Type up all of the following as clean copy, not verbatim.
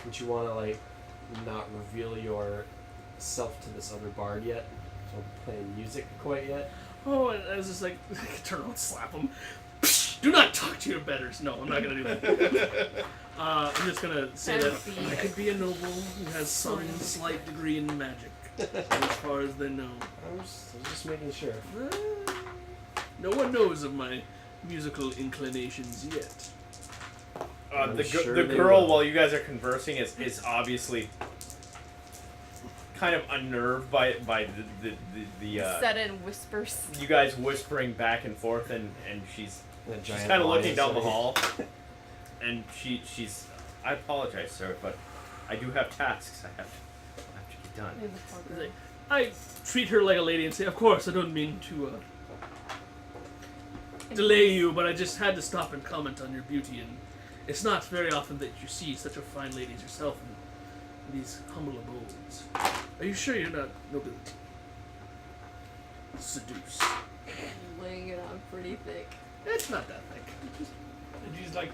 Would you want to like not reveal yourself to this other bard yet? Don't play music quite yet. Oh, and I was just like, turn around, slap him. Do not talk to your betters. No, I'm not gonna do that. I'm just gonna say that I could be a noble who has some slight degree in magic, as far as they know. I was just making sure. No one knows of my musical inclinations yet. Sure the girl, while you guys are conversing, is obviously kind of unnerved by the sudden whispers. you guys whispering back and forth, and she's kind of looking down the hall, and she's I apologize, sir, but I do have tasks I have to get done. I treat her like a lady and say, of course, I don't mean to delay you, but I just had to stop and comment on your beauty, and it's not very often that you see such a fine lady as yourself in these humble abodes. Are you sure you're not nobility? Seduce. Laying it on pretty thick. It's not that thick. And she's like,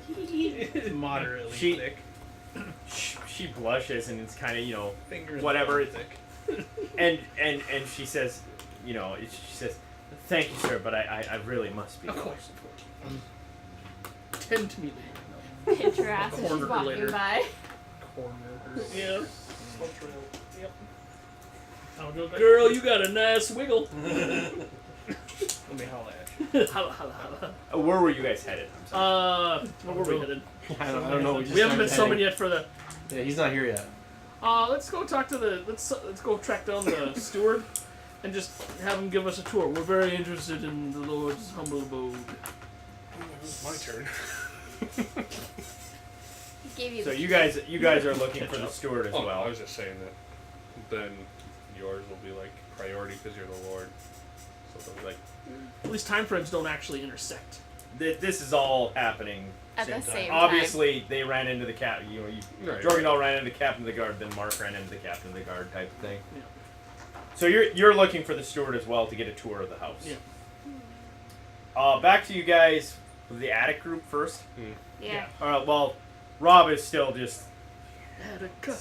moderately thick. She blushes, and it's kind of Fingers whatever. thick. And she says, she says, thank you, sir, but I really must be. Of course. Tend to me later. Hit your ass as she's Corner her walking later. by. Corner. Yeah. Yep. Girl, you got a nice wiggle. Let me holla at you. Holla, holla, holla. Where were you guys headed? I'm sorry. Where were we headed? I don't know. We haven't been summoned yet for the. Yeah, he's not here yet. Let's go talk to the. Let's go track down the steward, and just have him give us a tour. We're very interested in the Lord's humble abode. It's my turn. Gave you So the you guys are looking for the steward as I well. was just saying that. Then yours will be like priority because you're the Lord. So they'll be like, At least time frames don't actually intersect. This is all happening at the same time. Obviously, they ran into the cap. Right. Jorgendal ran into the captain of the guard. Then Mark ran into the captain of the guard type of thing. Yeah. So you're looking for the steward as well to get a tour of the house. Yeah. Back to you guys. The attic group first. Yeah. Well, Rob is still just. Attica.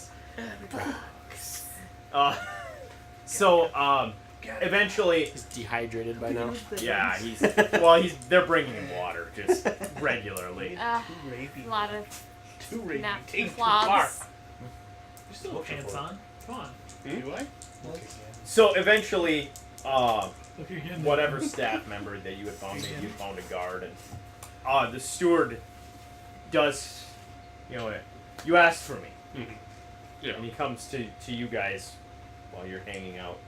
Eventually. He's dehydrated by now. Yeah, they're bringing him water just regularly. A Rapey. lot of Too rapey. nap Take cloths. You still have pants on. Come on. Do I? So eventually, Look again. whatever staff member that you had found, maybe you found a guard, and the steward does, you asked for me, yeah. and he comes to you guys while you're hanging out,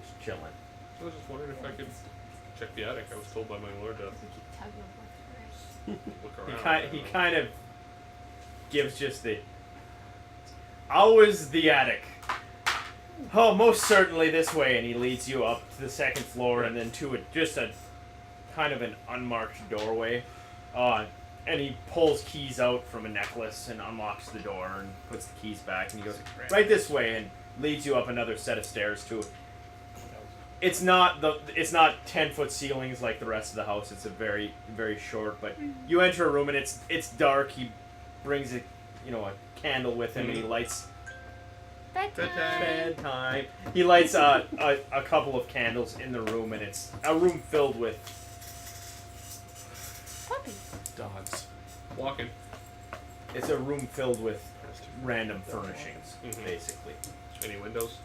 just chilling. I was just wondering if I could check the attic. I was told by my lord to look around. He kind of gives just the. How is the attic? Oh, most certainly this way, and he leads you up to the second floor, and then to just a kind of an unmarked doorway. And he pulls keys out from a necklace and unlocks the door and puts the keys back, and he goes right this way and leads you up another set of stairs to. It's not 10-foot ceilings like the rest of the house. It's a very, very short. But you enter a room and it's dark. He brings a candle with him, and he lights. Bedtime. He lights a couple of candles in the room, and it's a room filled with Puppies. Dogs. Walking. It's a room filled with random furnishings, basically. Any windows?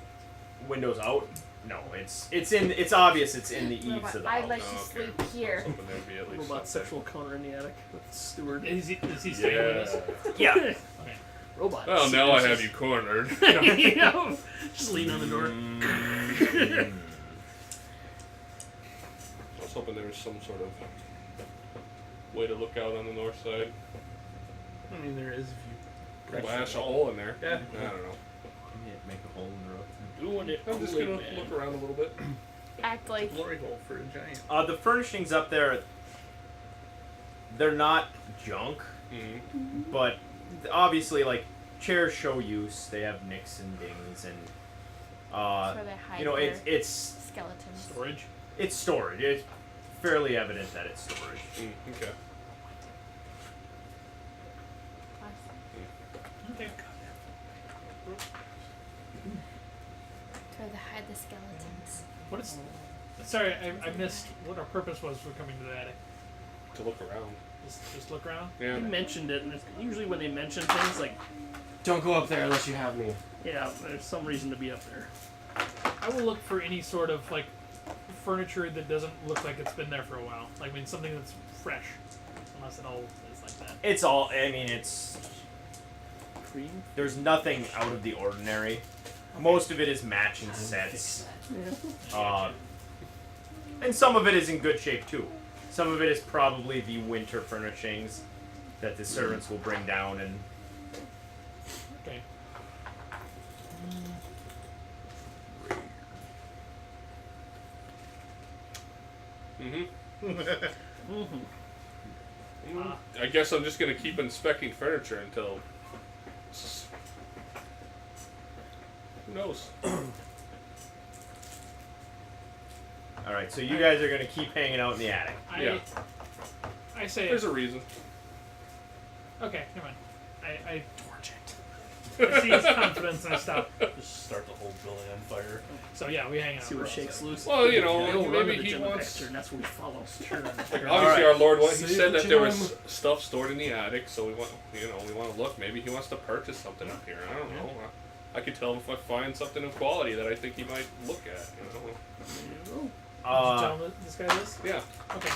Windows out? No, it's obvious it's in the eaves of the I'd house. like to sleep here. I was hoping there'd be at least Robot something. sexual counter in the attic with the steward. Is he staying with us? Yeah. Okay. Robot. Well, now I have you cornered. Just lean on the door. I was hoping there was some sort of way to look out on the north side. I mean, there is if you Flash a hole in there. Yeah. I don't know. Make a hole in the roof. Doing it. I'm just gonna look around a little bit. Act like glory hole for a giant. The furnishings up there, they're not junk, Mm-hmm. but obviously, like, chairs show use. They have nicks and dings, and where they hide their it's skeletons. Storage. it's storage. It's fairly evident that it's storage. Okay. Okay. Try to hide the skeletons. What is? Sorry, I missed what our purpose was for coming to the attic. To look around. Just look around. Yeah. You mentioned it, and it's usually when they mention things like, Don't go up there unless you have me. yeah, there's some reason to be up there. I will look for any sort of like furniture that doesn't look like it's been there for a while. Like I mean something that's fresh, unless it all is like that. It's all. I mean, it's. Cream? There's nothing out of the ordinary. Most of it is matching sets. Yeah. And some of it is in good shape too. Some of it is probably the winter furnishings that the servants will bring down and. Okay. Mm-hmm. Mm-hmm. I guess I'm just gonna keep inspecting furniture until. Who knows? All right, so you guys are gonna keep hanging out in the attic. Yeah. I say. There's a reason. Okay, never mind. I see his confidence and I stop. Just start the whole building on fire. So yeah, we hang out. See what for a shakes while. loose. Well, you know, We'll run to maybe the he gym wants. and that's what we follow. Obviously, Alright. our Lord, he Save said the that there was gem. stuff stored in the attic, so we want to look. Maybe he wants to purchase something up here. I don't know. I could tell him if I find something of quality that I think he might look at. Did you tell him that this guy is? Yeah. Okay.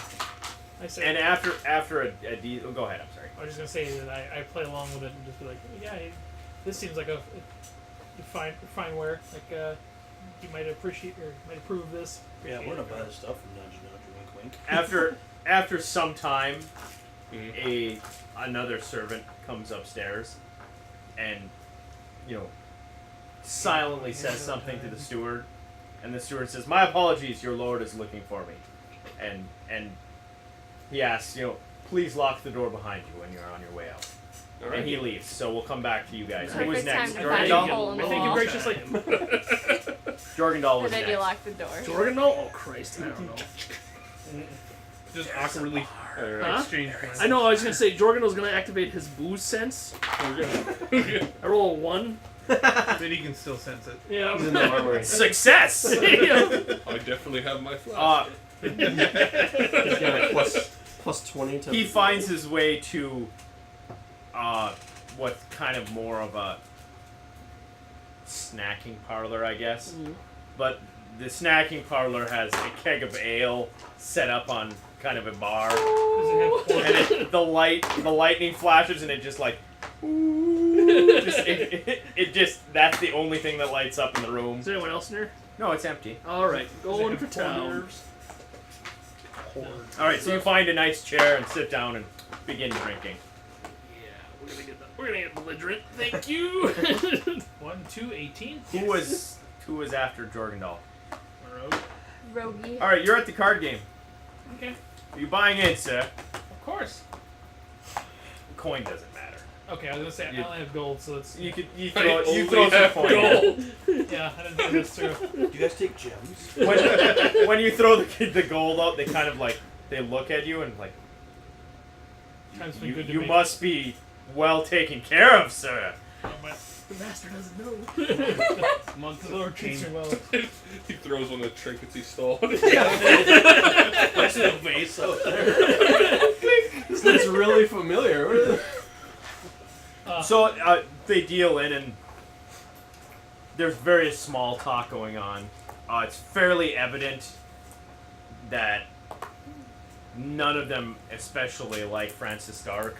I say. And after oh, go ahead. I'm sorry. I was just gonna say that I play along with it and just be like, yeah, this seems like a fine wear. Like you might appreciate or might approve of this. Yeah, we're not buying stuff from nudge, wink, wink. After some time, Mhm. another servant comes upstairs, and silently says something to the steward, and the steward says, "My apologies, your lord is looking for me," and he asks, please lock the door behind you when you're on your way out. All And he right. leaves. So we'll come back to you guys. Who Perfect was next? time to find a Jorgendal? hole in the Thank you wall. graciously. Jorgendal And was then next. you lock the door. Jorgendal? Oh Christ, I don't know. Just awkwardly All right. exchange glances. I know. I was gonna say Jorgendal's gonna activate his booze sense. I roll a 1. But he can still sense it. Yeah. He's in the armory. Success! Yeah. I definitely have my flash. He's got a plus 20 to. He finds his way to what's kind of more of a snacking parlor, I guess. But the snacking parlor has a keg of ale set up on kind of a bar, Does it have and the lightning flashes, and it just like, it just that's the only thing that lights up in the room. Is there anyone else in here? No, it's empty. All right, going have for town. nerves? All right, so you find a nice chair and sit down and begin drinking. Yeah, we're gonna get belligerent. Thank you. 1, 2, 18. Who was after Jorgendal? Rogie. All right, you're at the card game. Okay. Are you buying in, sir? Of course. Coin doesn't matter. Okay, I was gonna say I only have gold, so it's You I only throw some have coin. in. gold. yeah. I didn't think this through. Do you guys take gems? When you throw the gold out, they kind of like they look at you and like Time's been good to you me. must be well taken care of, sir. Oh, my The master doesn't know. Month of Lord treats change. me well. He throws one of the trinkets he stole. Puts a vase out there. This looks really familiar. So they deal in, and there's various small talk going on. It's fairly evident that none of them especially like Francis Dark.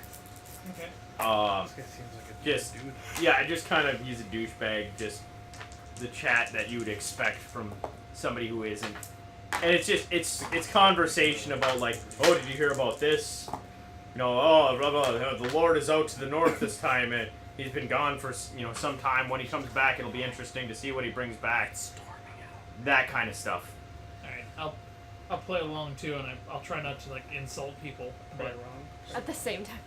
Okay. This guy seems like a Just dude. yeah, just kind of he's a douchebag. Just the chat that you would expect from somebody who isn't. And it's just it's conversation about like, oh, did you hear about this? Oh, blah, blah, blah, the Lord is out to the north this time, and he's been gone for some time. When he comes back, it'll be interesting to see what he brings back. That kind of stuff. All right. I'll play along too, and I'll try not to like insult people, but At the same time.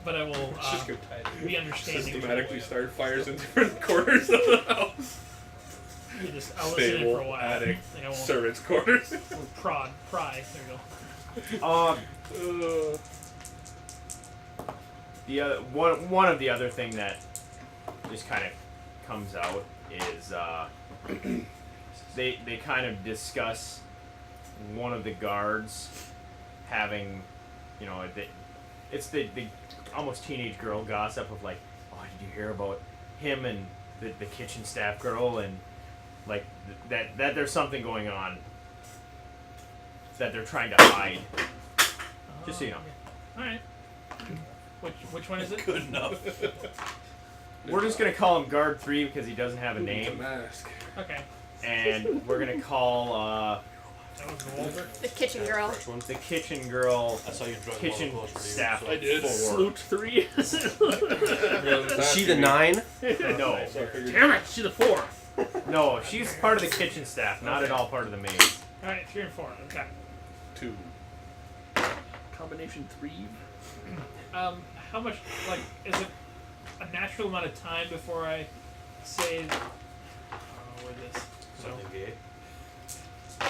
but I will It's just gonna be understanding. systematically start fires in different corners of the house. I'll listen in Stable, for a while. attic, Like, I won't servants' quarters. pry. There you go. The other one of the other thing that just kind of comes out is they kind of discuss one of the guards having, it's the almost teenage girl gossip of like, oh, did you hear about him and the kitchen staff girl, and like that there's something going on that they're trying to hide. Just so you know. All right. Which one is it? Good enough. We're just gonna call him Guard 3 because he doesn't have a It's a name, mask. Okay. and we're gonna call That was Walter. The kitchen girl. First one. the kitchen girl I saw you drug kitchen close for you, staff so- I did. 4. Salute 3. Is she the 9? No, So I figured Damn it, she's a 4. no, she's part of the kitchen staff, not at all part of the maze. All right, 3 and 4. Okay. 2. Combination 3. How much, like, is it a natural amount of time before I say, where this? Something gay. I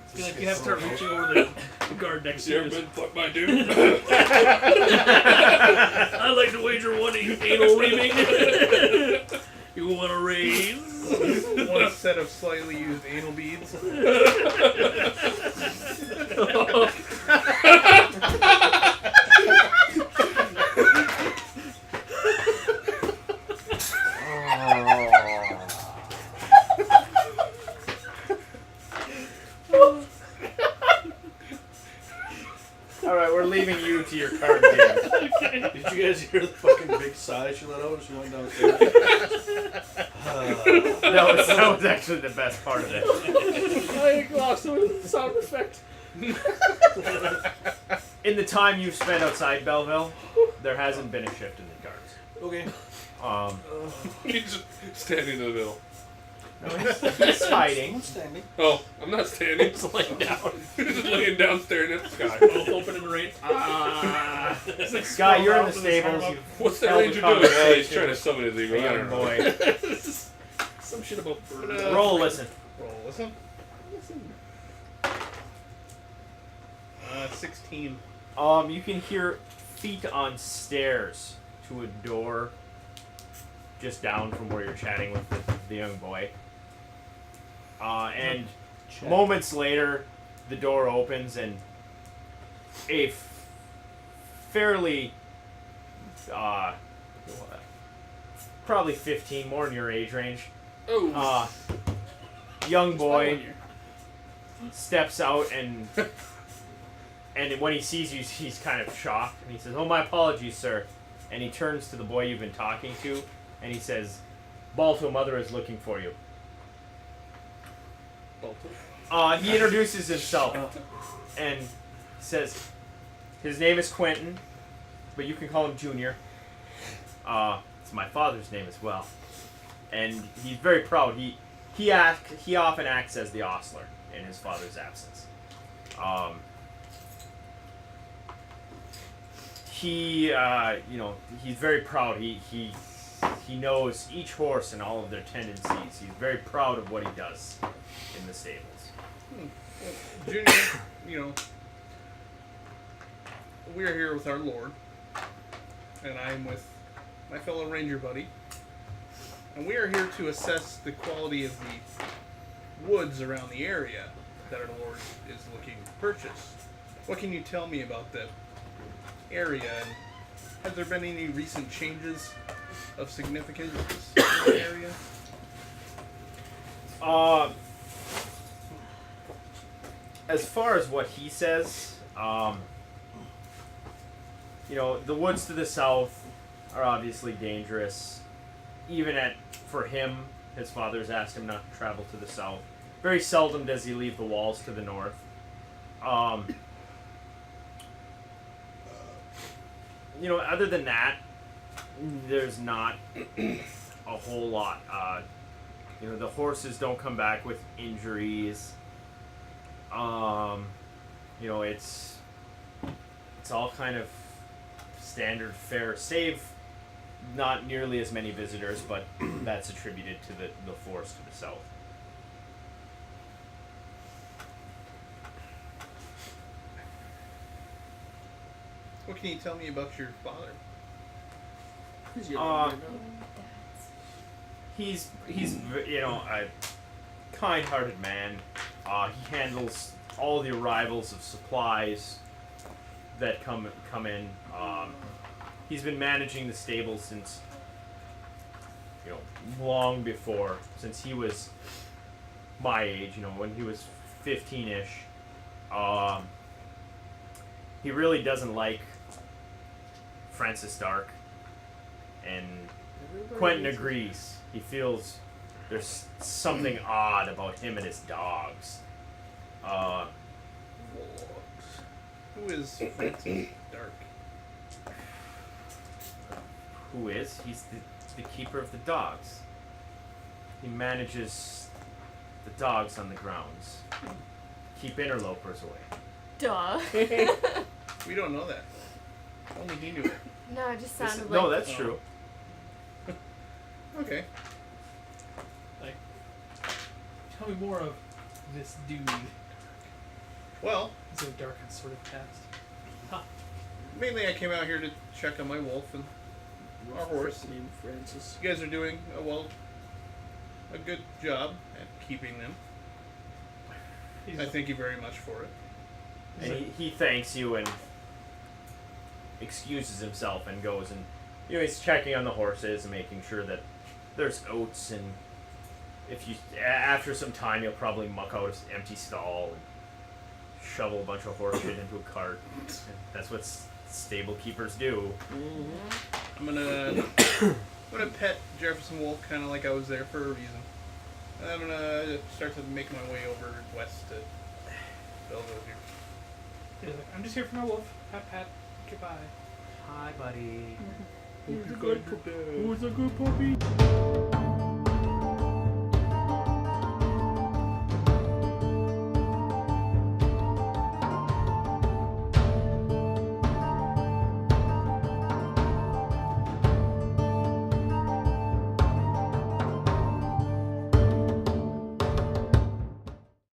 feel like you have to Start reaching over the guard next to You you. ever been fucked by a dude? I'd like to wager one anal reaming. You want to raise? One set of slightly used anal beads. Alright, we're leaving you to your card game. Did you guys hear the fucking big sigh she let out as she went downstairs? That was actually the best part of it. I glossed over the sound effect. In the time you've spent outside Belleville, there hasn't been a shift in the guards. Okay. He's just standing in the middle. He's hiding. I'm standing. Oh, I'm not standing. It's laying down. He's just laying down staring at the sky. Both open in the rain. It's like Guy, you're in the scroll down stables. with You've What's that held a ranger doing? Oh, he's conversation trying to with summon his a ego. I young don't know. boy. Some shit about birds. Roll a listen. Roll, listen. 16. You can hear feet on stairs to a door just down from where you're chatting with the young boy. And moments later, the door opens and a fairly, probably 15, more in your age range, Oh. young boy steps out and when he sees you, he's kind of shocked and he says, "Oh, my apologies, sir." And he turns to the boy you've been talking to and he says, "Balto, mother is looking for you." He introduces himself and says his name is Quentin, but you can call him Junior. It's my father's name as well, and he's very proud. He often acts as the ostler in his father's absence. He's very proud. He knows each horse and all of their tendencies. He's very proud of what he does in the stables. Junior, we are here with our Lord, and I am with my fellow ranger buddy, and we are here to assess the quality of the woods around the area that our Lord is looking to purchase. What can you tell me about the area, and has there been any recent changes of significance in the area? As far as what he says, the woods to the south are obviously dangerous. Even for him, his father's asked him not to travel to the south. Very seldom does he leave the walls to the north. Other than that, there's not a whole lot. The horses don't come back with injuries. It's all kind of standard fare, save not nearly as many visitors, but that's attributed to the forest to the south. What can you tell me about your father? Who's your Uh, mother? he's you know, a kind-hearted man. He handles all the arrivals of supplies that come in. He's been managing the stable since, you know, long before, since he was my age, you know, when he was 15-ish. He really doesn't like Francis Dark, and Quentin agrees. He feels there's something odd about him and his dogs. Who is Francis Dark? Who is? He's the keeper of the dogs. He manages the dogs on the grounds. Keep interlopers away. Duh. We don't know that. Only he knew it. No, it just This sounded is- like. no, that's true. Okay. Tell me more of this dude. Well, Is it a dark and sort of past? mainly I came out here to check on my wolf and our horse. Named Francis. You guys are doing a good job at keeping them. He's I thank you very much for it. And he thanks you and excuses himself and goes and, you know, he's checking on the horses and making sure that there's oats, and if you after some time you'll probably muck out an empty stall and shovel a bunch of horse shit into a cart. And that's what stable keepers do. I'm gonna pet Jefferson Wolf kind of like I was there for a reason. I'm gonna start to make my way over west to Belleville here. He's like, I'm just here for my wolf. Pat, pat. Goodbye. Hi, buddy. Who's a good puppy?